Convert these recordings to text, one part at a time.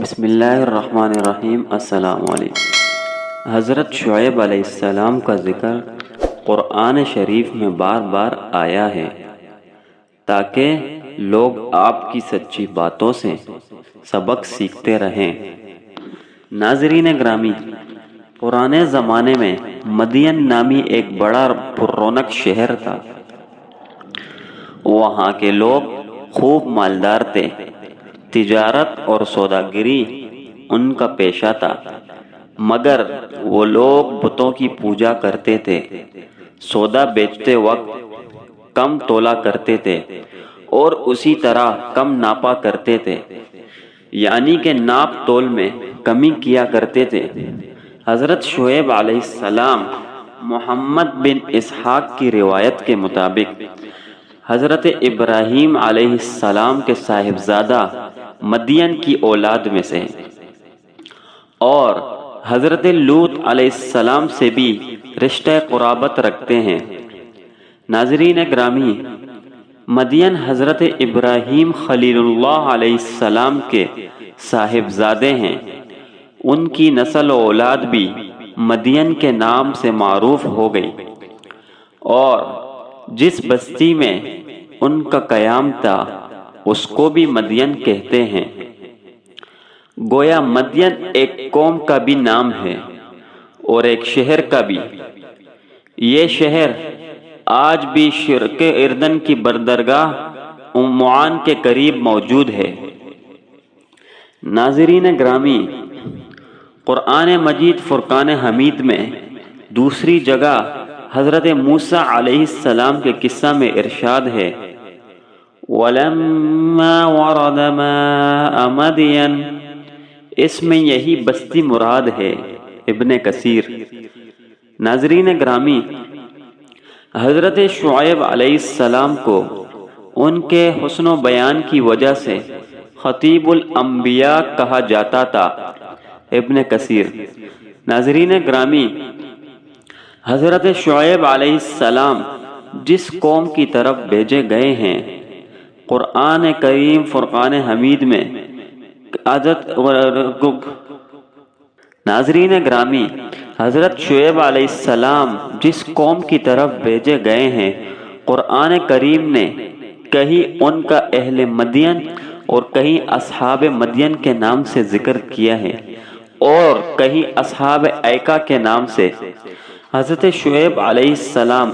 بسم اللہ الرحمن الرحیم۔ السلام علیکم۔ حضرت شعیب علیہ السلام کا ذکر قرآن شریف میں بار بار آیا ہے تاکہ لوگ آپ کی سچی باتوں سے سبق سیکھتے رہیں۔ ناظرین گرامی، پرانے زمانے میں مدین نامی ایک بڑا پررونق شہر تھا۔ وہاں کے لوگ خوب مالدار تھے۔ تجارت اور سوداگری ان کا پیشہ تھا، مگر وہ لوگ بتوں کی پوجا کرتے تھے۔ سودا بیچتے وقت کم تولا کرتے تھے اور اسی طرح کم ناپا کرتے تھے، یعنی کہ ناپ تول میں کمی کیا کرتے تھے۔ حضرت شعیب علیہ السلام محمد بن اسحاق کی روایت کے مطابق حضرت ابراہیم علیہ السلام کے صاحبزادہ مدین کی اولاد میں سے اور حضرت لوط علیہ السلام سے بھی رشتہ قرابت رکھتے ہیں۔ ناظرین گرامی، مدین حضرت ابراہیم خلیل اللہ علیہ السلام کے صاحبزادے ہیں۔ ان کی نسل و اولاد بھی مدین کے نام سے معروف ہو گئی اور جس بستی میں ان کا قیام تھا اس کو بھی مدین کہتے ہیں۔ گویا مدین ایک قوم کا بھی نام ہے اور ایک شہر کا بھی۔ یہ شہر آج بھی شرق اردن کی بندرگاہ عمان کے قریب موجود ہے۔ ناظرین گرامی، قرآن مجید فرقان حمید میں دوسری جگہ حضرت موسیٰ علیہ السلام کے قصہ میں ارشاد ہے، وَلَمَّا وَرَدَ مَاءَ مَدْيَنَ، اس میں یہی بستی مراد ہے۔ ابن کثیر۔ ناظرین گرامی، حضرت شعیب علیہ السلام کو ان کے حسن و بیان کی وجہ سے خطیب الانبیاء کہا جاتا تھا۔ ابن کثیر۔ ناظرین گرامی، حضرت شعیب علیہ السلام جس قوم کی طرف بھیجے گئے ہیں، قرآن کریم فرقان حمید میں ناظرین گرامی، حضرت شعیب علیہ السلام جس قوم کی طرف بھیجے گئے ہیں، قرآن کریم نے کہیں ان کا اہل مدین اور کہیں اصحاب مدین کے نام سے ذکر کیا ہے اور کہیں اصحاب ایکا کے نام سے۔ حضرت شعیب علیہ السلام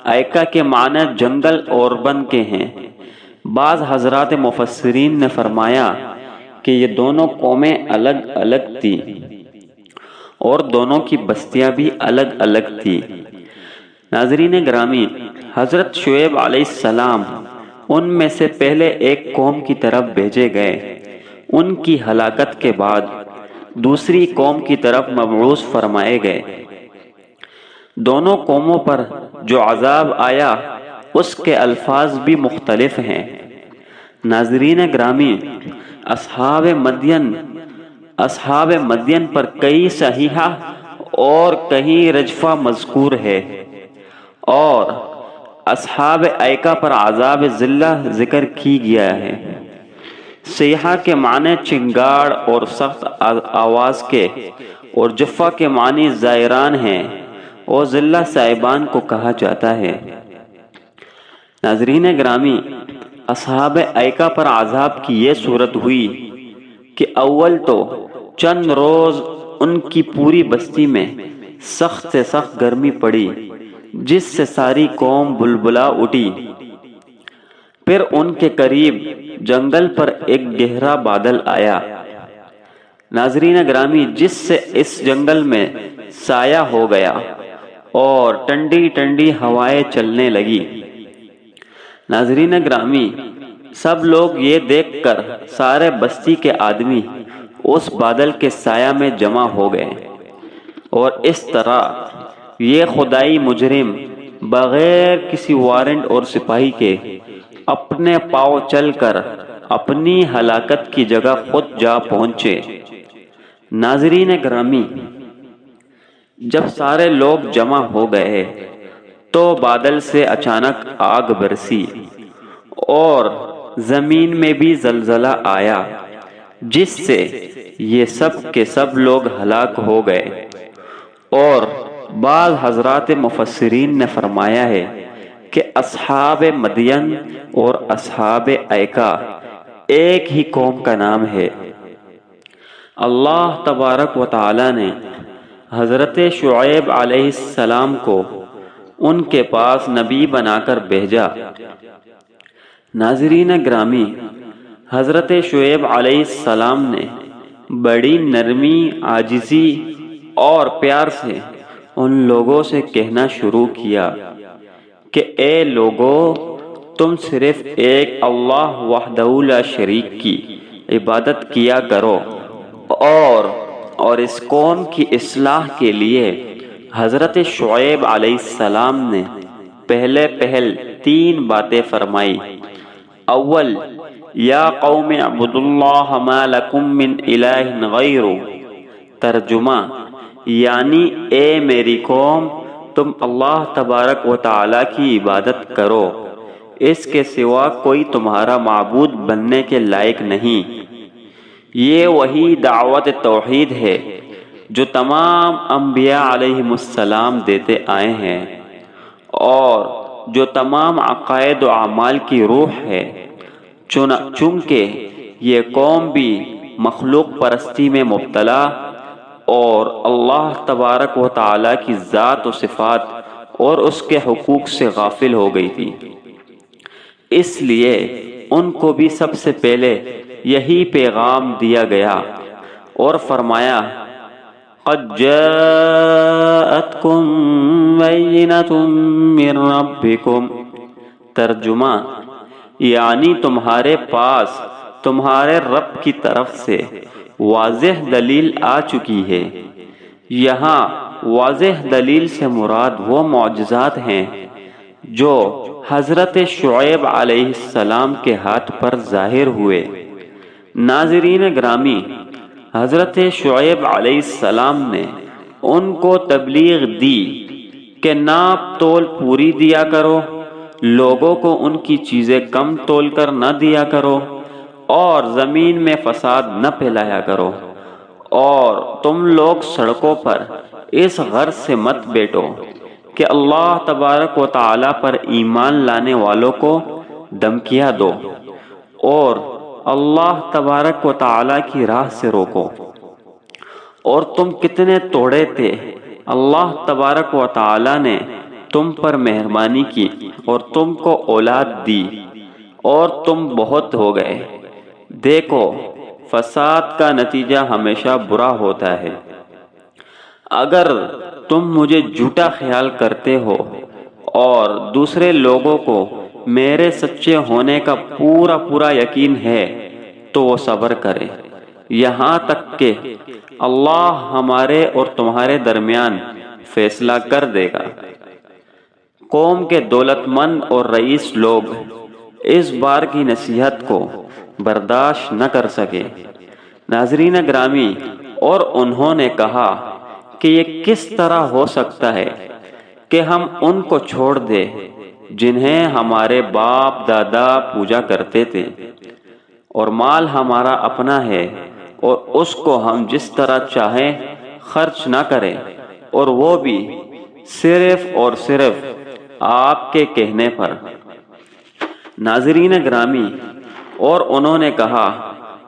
ایکا کے معنی جنگل اور بن کے ہیں۔ بعض حضرات مفسرین نے فرمایا کہ یہ دونوں قومیں الگ الگ تھیں اور دونوں کی بستیاں بھی الگ الگ تھیں۔ ناظرین گرامی، حضرت شعیب علیہ السلام ان میں سے پہلے ایک قوم کی طرف بھیجے گئے۔ ان کی ہلاکت کے بعد دوسری قوم کی طرف مبعوث فرمائے گئے۔ دونوں قوموں پر جو عذاب آیا اس کے الفاظ بھی مختلف ہیں۔ ناظرین گرامی، اصحاب مدین پر کئی صحیحہ اور کہیں رجفہ مذکور ہے اور اصحاب ایکا پر عذاب ذلہ ذکر کی گیا ہے۔ صیحہ کے معنی چنگاڑ اور سخت آواز کے اور جفہ کے معنی زائران ہیں اور ذلہ صاحبان کو کہا جاتا ہے۔ ناظرین گرامی، اصحاب ایکا پر عذاب کی یہ صورت ہوئی کہ اول تو چند روز ان کی پوری بستی میں سخت سے سخت گرمی پڑی جس سے ساری قوم بلبلا اٹھی۔ پھر ان کے قریب جنگل پر ایک گہرا بادل آیا، ناظرین گرامی، جس سے اس جنگل میں سایہ ہو گیا اور ٹھنڈی ٹھنڈی ہوائیں چلنے لگی۔ ناظرین گرامی، سب لوگ یہ دیکھ کر سارے بستی کے آدمی اس بادل کے سایہ میں جمع ہو گئے اور اس طرح یہ خدائی مجرم بغیر کسی وارنٹ اور سپاہی کے اپنے پاؤں چل کر اپنی ہلاکت کی جگہ خود جا پہنچے۔ ناظرین گرامی، جب سارے لوگ جمع ہو گئے تو بادل سے اچانک آگ برسی اور زمین میں بھی زلزلہ آیا جس سے یہ سب کے سب لوگ ہلاک ہو گئے۔ اور بعض حضرات مفسرین نے فرمایا ہے کہ اصحاب مدین اور اصحاب ایکا ایک ہی قوم کا نام ہے۔ اللہ تبارک و تعالی نے حضرت شعیب علیہ السلام کو ان کے پاس نبی بنا کر بھیجا۔ ناظرین گرامی، حضرت شعیب علیہ السلام نے بڑی نرمی، عاجزی اور پیار سے ان لوگوں سے کہنا شروع کیا کہ اے لوگو، تم صرف ایک اللہ وحدہ لا شریک کی عبادت کیا کرو، اور اس قوم کی اصلاح کے لیے حضرت شعیب علیہ السلام نے پہل 3 باتیں فرمائی۔ اول، یا قوم اعبدوا اللہ ما لکم من الہ غیرہ، ترجمہ یعنی اے میری قوم، تم اللہ تبارک و تعالی کی عبادت کرو، اس کے سوا کوئی تمہارا معبود بننے کے لائق نہیں۔ یہ وہی دعوت توحید ہے جو تمام انبیاء علیہم السلام دیتے آئے ہیں، اور جو تمام عقائد و اعمال کی روح ہے۔ چونکہ یہ قوم بھی مخلوق پرستی میں مبتلا اور اللہ تبارک و تعالی کی ذات و صفات اور اس کے حقوق سے غافل ہو گئی تھی، اس لیے ان کو بھی سب سے پہلے یہی پیغام دیا گیا اور فرمایا قد جاءتکم بینۃ من ربکم، ترجمہ یعنی تمہارے پاس تمہارے رب کی طرف سے واضح دلیل آ چکی ہے۔ یہاں واضح دلیل سے مراد وہ معجزات ہیں جو حضرت شعیب علیہ السلام کے ہاتھ پر ظاہر ہوئے۔ ناظرین گرامی، حضرت شعیب علیہ السلام نے ان کو تبلیغ دی کہ ناپ تول پوری دیا کرو، لوگوں کو ان کی چیزیں کم تول کر نہ دیا کرو، اور زمین میں فساد نہ پھیلایا کرو، اور تم لوگ سڑکوں پر اس غرض سے مت بیٹھو کہ اللہ تبارک و تعالی پر ایمان لانے والوں کو دھمکیاں دو اور اللہ تبارک و تعالی کی راہ سے روکو۔ اور تم کتنے توڑے تھے، اللہ تبارک و تعالی نے تم پر مہربانی کی اور تم کو اولاد دی، اور تم بہت ہو گئے۔ دیکھو، فساد کا نتیجہ ہمیشہ برا ہوتا ہے۔ اگر تم مجھے جھوٹا خیال کرتے ہو اور دوسرے لوگوں کو میرے سچے ہونے کا پورا یقین ہے تو وہ صبر کرے، یہاں تک کہ اللہ ہمارے اور تمہارے درمیان فیصلہ کر دے گا۔ قوم کے دولت مند اور رئیس لوگ اس بار کی نصیحت کو برداشت نہ کر سکے۔ ناظرین گرامی، اور انہوں نے کہا کہ یہ کس طرح ہو سکتا ہے کہ ہم ان کو چھوڑ دیں جنہیں ہمارے باپ دادا پوجا کرتے تھے، اور مال ہمارا اپنا ہے اور اس کو ہم جس طرح چاہیں خرچ نہ کریں، اور وہ بھی صرف اور صرف آپ کے کہنے پر۔ ناظرین گرامی، اور انہوں نے کہا،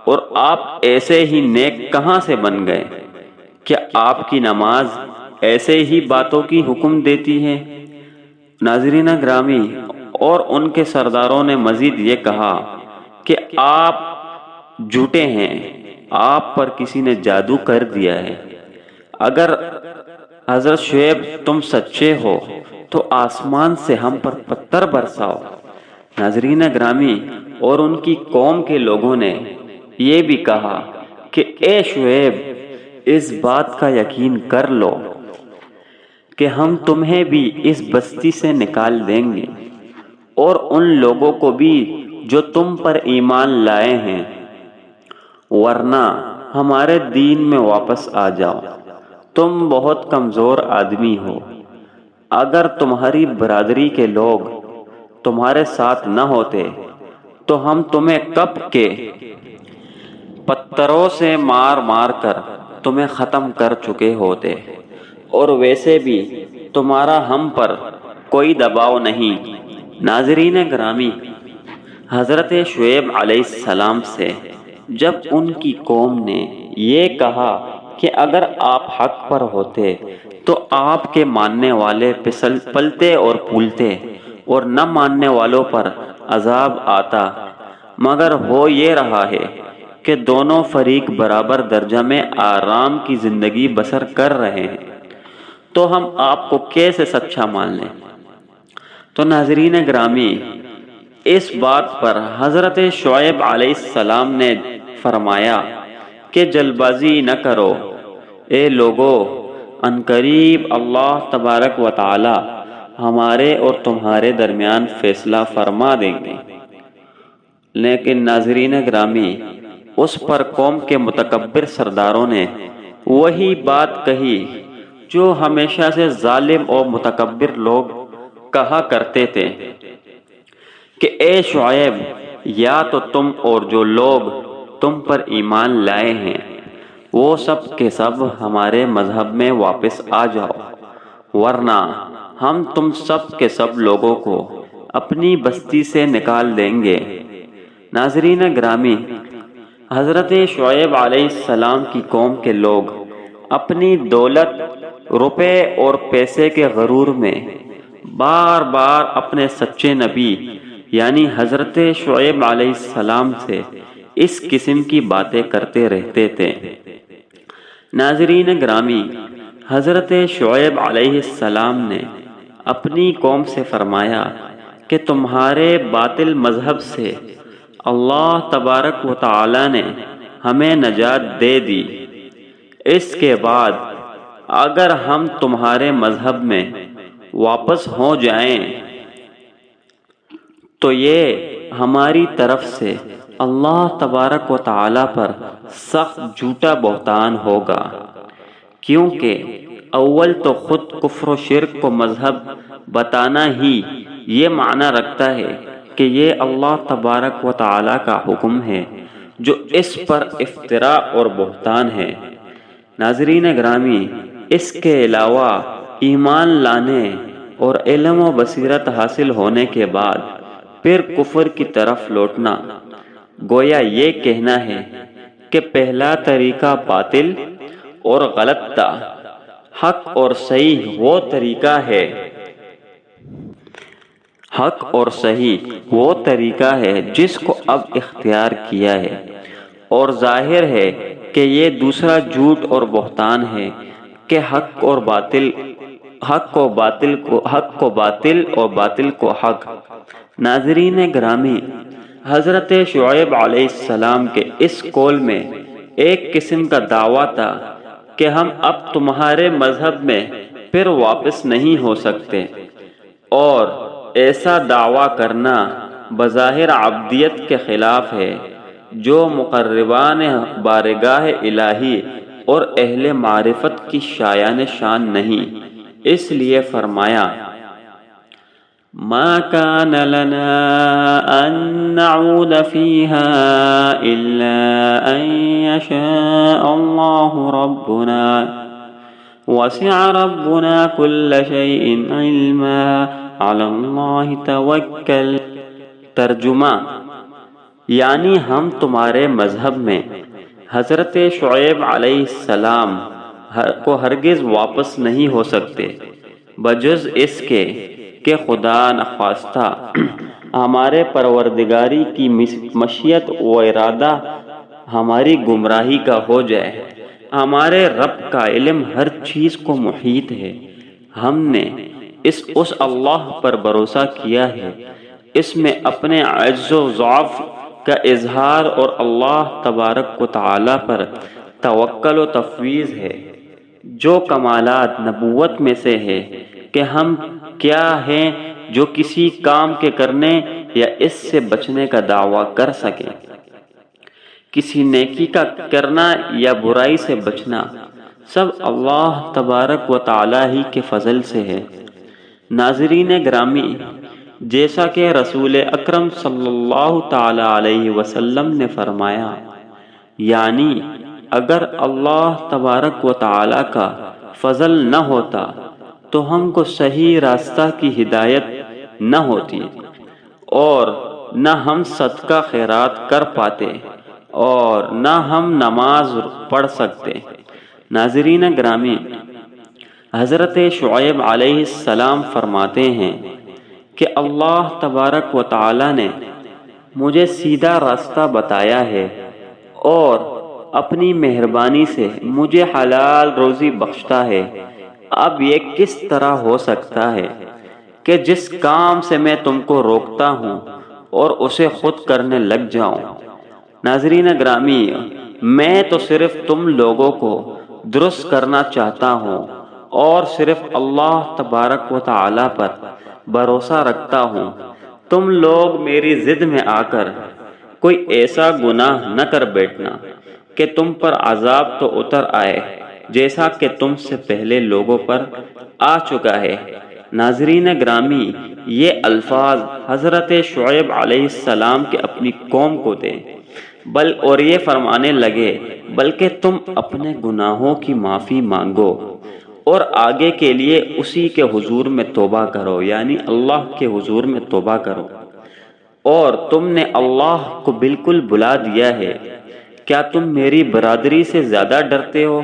اور آپ ایسے ہی نیک کہاں سے بن گئے؟ کیا آپ کی نماز ایسے ہی باتوں کی حکم دیتی ہے؟ ناظرین گرامی، اور ان کے سرداروں نے مزید یہ کہا کہ آپ جھوٹے ہیں، آپ پر کسی نے جادو کر دیا ہے۔ اگر حضرت شعیب تم سچے ہو تو آسمان سے ہم پر پتھر برساؤ۔ ناظرین گرامی، اور ان کی قوم کے لوگوں نے یہ بھی کہا کہ اے شعیب، اس بات کا یقین کر لو کہ ہم تمہیں بھی اس بستی سے نکال دیں گے، اور ان لوگوں کو بھی جو تم پر ایمان لائے ہیں، ورنہ ہمارے دین میں واپس آ جاؤ، تم بہت کمزور آدمی ہو۔ اگر تمہاری برادری کے لوگ تمہارے ساتھ نہ ہوتے تو ہم تمہیں کب کے پتھروں سے مار مار کر تمہیں ختم کر چکے ہوتے، اور ویسے بھی تمہارا ہم پر کوئی دباؤ نہیں۔ ناظرین گرامی، حضرت شعیب علیہ السلام سے جب ان کی قوم نے یہ کہا کہ اگر آپ حق پر ہوتے تو آپ کے ماننے والے پلتے اور پھولتے اور نہ ماننے والوں پر عذاب آتا، مگر ہو یہ رہا ہے کہ دونوں فریق برابر درجہ میں آرام کی زندگی بسر کر رہے ہیں، تو ہم آپ کو کیسے سچا مان لیں؟ تو ناظرین گرامی، اس بات پر حضرت شعیب علیہ السلام نے فرمایا کہ جلد بازی نہ کرو اے لوگو، عنقریب اللہ تبارک و تعالی ہمارے اور تمہارے درمیان فیصلہ فرما دیں گے۔ لیکن ناظرین گرامی، اس پر قوم کے متکبر سرداروں نے وہی بات کہی جو ہمیشہ سے ظالم اور متکبر لوگ کہا کرتے تھے کہ اے شعیب، یا تو تم اور جو لوگ تم پر ایمان لائے ہیں وہ سب کے سب ہمارے مذہب میں واپس آ جاؤ، ورنہ ہم تم سب کے سب لوگوں کو اپنی بستی سے نکال دیں گے۔ ناظرین گرامی، حضرت شعیب علیہ السلام کی قوم کے لوگ اپنی دولت، روپے اور پیسے کے غرور میں بار بار اپنے سچے نبی یعنی حضرت شعیب علیہ السلام سے اس قسم کی باتیں کرتے رہتے تھے۔ ناظرین گرامی، حضرت شعیب علیہ السلام نے اپنی قوم سے فرمایا کہ تمہارے باطل مذہب سے اللہ تبارک و تعالی نے ہمیں نجات دے دی، اس کے بعد اگر ہم تمہارے مذہب میں واپس ہو جائیں تو یہ ہماری طرف سے اللہ تبارک و تعالی پر سخت جھوٹا بہتان ہوگا، کیونکہ اول تو خود کفر و شرک کو مذہب بتانا ہی یہ معنی رکھتا ہے کہ یہ اللہ تبارک و تعالی کا حکم ہے، جو اس پر افتراء اور بہتان ہے۔ ناظرین گرامی، اس کے علاوہ ایمان لانے اور علم و بصیرت حاصل ہونے کے بعد پھر کفر کی طرف لوٹنا گویا یہ کہنا ہے کہ پہلا طریقہ باطل اور غلط تھا، حق اور صحیح وہ طریقہ ہے، حق اور صحیح وہ طریقہ ہے جس کو اب اختیار کیا ہے، اور ظاہر ہے کہ یہ دوسرا جھوٹ اور بہتان ہے کہ حق کو باطل اور باطل کو حق۔ ناظرین گرامی، حضرت شعیب علیہ السلام کے اس قول میں ایک قسم کا دعویٰ تھا کہ ہم اب تمہارے مذہب میں پھر واپس نہیں ہو سکتے، اور ایسا دعویٰ کرنا بظاہر عبدیت کے خلاف ہے جو مقربان بارگاہ الہی اور اہل معرفت کی شایان شان نہیں۔ اس لیے فرمایا ما كان لنا أن نعود فيها إلا أن يشاء الله ربنا وسع ربنا كل شيء علما على الله توكل۔ ترجمہ، یعنی ہم تمہارے مذہب میں حضرت شعیب علیہ السلام کو ہرگز واپس نہیں ہو سکتے بجز اس کے کہ خدا نخواستہ ہمارے پروردگاری کی مشیت و ارادہ ہماری گمراہی کا ہو جائے۔ ہمارے رب کا علم ہر چیز کو محیط ہے، ہم نے اس اللہ پر بھروسہ کیا ہے، اس میں اپنے عجز و ضعف کا اظہار اور اللہ تبارک و تعالی پر توکل و تفویض ہے۔ جو کمالات نبوت میں سے ہے کہ ہم کیا ہیں جو کسی کام کے کرنے یا اس سے بچنے کا دعویٰ کر سکیں، کسی نیکی کا کرنا یا برائی سے بچنا، سب اللہ تبارک و تعالی ہی کے فضل سے ہے۔ ناظرین گرامی، جیسا کہ رسول اکرم صلی اللہ تعالی علیہ وسلم نے فرمایا، یعنی اگر اللہ تبارک و تعالی کا فضل نہ ہوتا تو ہم کو صحیح راستہ کی ہدایت نہ ہوتی اور نہ ہم صدقہ خیرات کر پاتے اور نہ ہم نماز پڑھ سکتے۔ ناظرین گرامی، حضرت شعیب علیہ السلام فرماتے ہیں کہ اللہ تبارک و تعالی نے مجھے سیدھا راستہ بتایا ہے اور اپنی مہربانی سے مجھے حلال روزی بخشتا ہے۔ اب یہ کس طرح ہو سکتا ہے کہ جس کام سے میں تم کو روکتا ہوں اور اسے خود کرنے لگ جاؤں؟ ناظرین گرامی، میں تو صرف تم لوگوں کو درست کرنا چاہتا ہوں اور صرف اللہ تبارک و تعالی پر بھروسہ رکھتا ہوں۔ تم لوگ میری ضد میں آ کر کوئی ایسا گناہ نہ کر بیٹھنا کہ تم پر عذاب تو اتر آئے جیسا کہ تم سے پہلے لوگوں پر آ چکا ہے۔ ناظرین گرامی، یہ الفاظ حضرت شعیب علیہ السلام کے اپنی قوم کو تھے، اور یہ فرمانے لگے بلکہ تم اپنے گناہوں کی معافی مانگو اور آگے کے لیے اسی کے حضور میں توبہ کرو، یعنی اللہ کے حضور میں توبہ کرو۔ اور تم نے اللہ کو بالکل بھلا دیا ہے۔ کیا تم میری برادری سے زیادہ ڈرتے ہو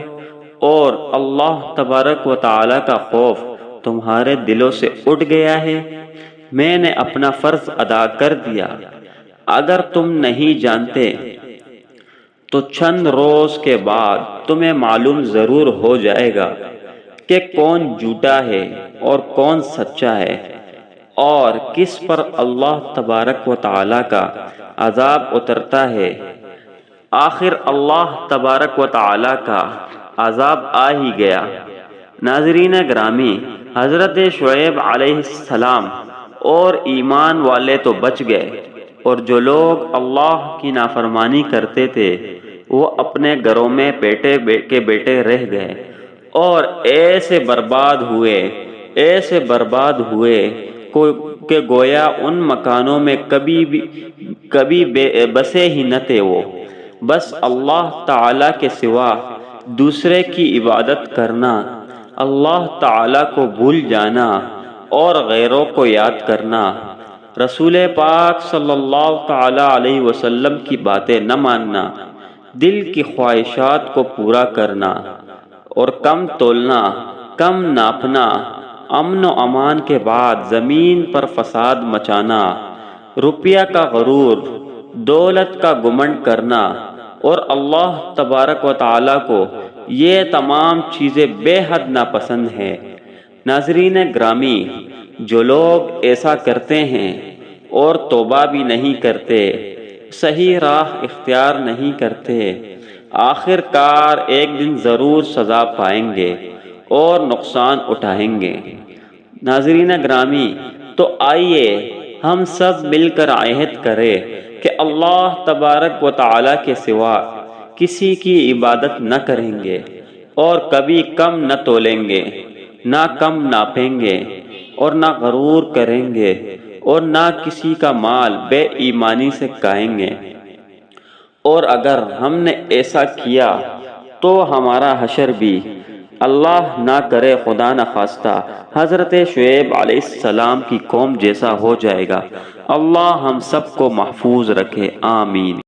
اور اللہ تبارک و تعالی کا خوف تمہارے دلوں سے اٹھ گیا ہے؟ میں نے اپنا فرض ادا کر دیا۔ اگر تم نہیں جانتے تو چند روز کے بعد تمہیں معلوم ضرور ہو جائے گا کہ کون جھوٹا ہے اور کون سچا ہے اور کس پر اللہ تبارک و تعالی کا عذاب اترتا ہے۔ آخر اللہ تبارک و تعالی کا عذاب آ ہی گیا۔ ناظرین گرامی، حضرت شعیب علیہ السلام اور ایمان والے تو بچ گئے، اور جو لوگ اللہ کی نافرمانی کرتے تھے وہ اپنے گھروں میں بیٹے رہ گئے اور ایسے برباد ہوئے کہ گویا ان مکانوں میں کبھی بسے ہی نہ تھے۔ وہ بس اللہ تعالی کے سوا دوسرے کی عبادت کرنا، اللہ تعالی کو بھول جانا اور غیروں کو یاد کرنا، رسول پاک صلی اللہ تعالی علیہ وسلم کی باتیں نہ ماننا، دل کی خواہشات کو پورا کرنا اور کم تولنا، کم ناپنا، امن و امان کے بعد زمین پر فساد مچانا، روپیہ کا غرور، دولت کا گھمنڈ کرنا اور اللہ تبارک و تعالی کو یہ تمام چیزیں بے حد ناپسند ہیں۔ ناظرین گرامی، جو لوگ ایسا کرتے ہیں اور توبہ بھی نہیں کرتے، صحیح راہ اختیار نہیں کرتے، آخر کار ایک دن ضرور سزا پائیں گے اور نقصان اٹھائیں گے۔ ناظرین گرامی، تو آئیے ہم سب مل کر عہد کریں کہ اللہ تبارک و تعالی کے سوا کسی کی عبادت نہ کریں گے اور کبھی کم نہ تولیں گے، نہ کم ناپیں گے اور نہ غرور کریں گے اور نہ کسی کا مال بے ایمانی سے کھائیں گے۔ اور اگر ہم نے ایسا کیا تو ہمارا حشر بھی اللہ نہ کرے خدا نخواستہ حضرت شعیب علیہ السلام کی قوم جیسا ہو جائے گا۔ اللہ ہم سب کو محفوظ رکھے، آمین۔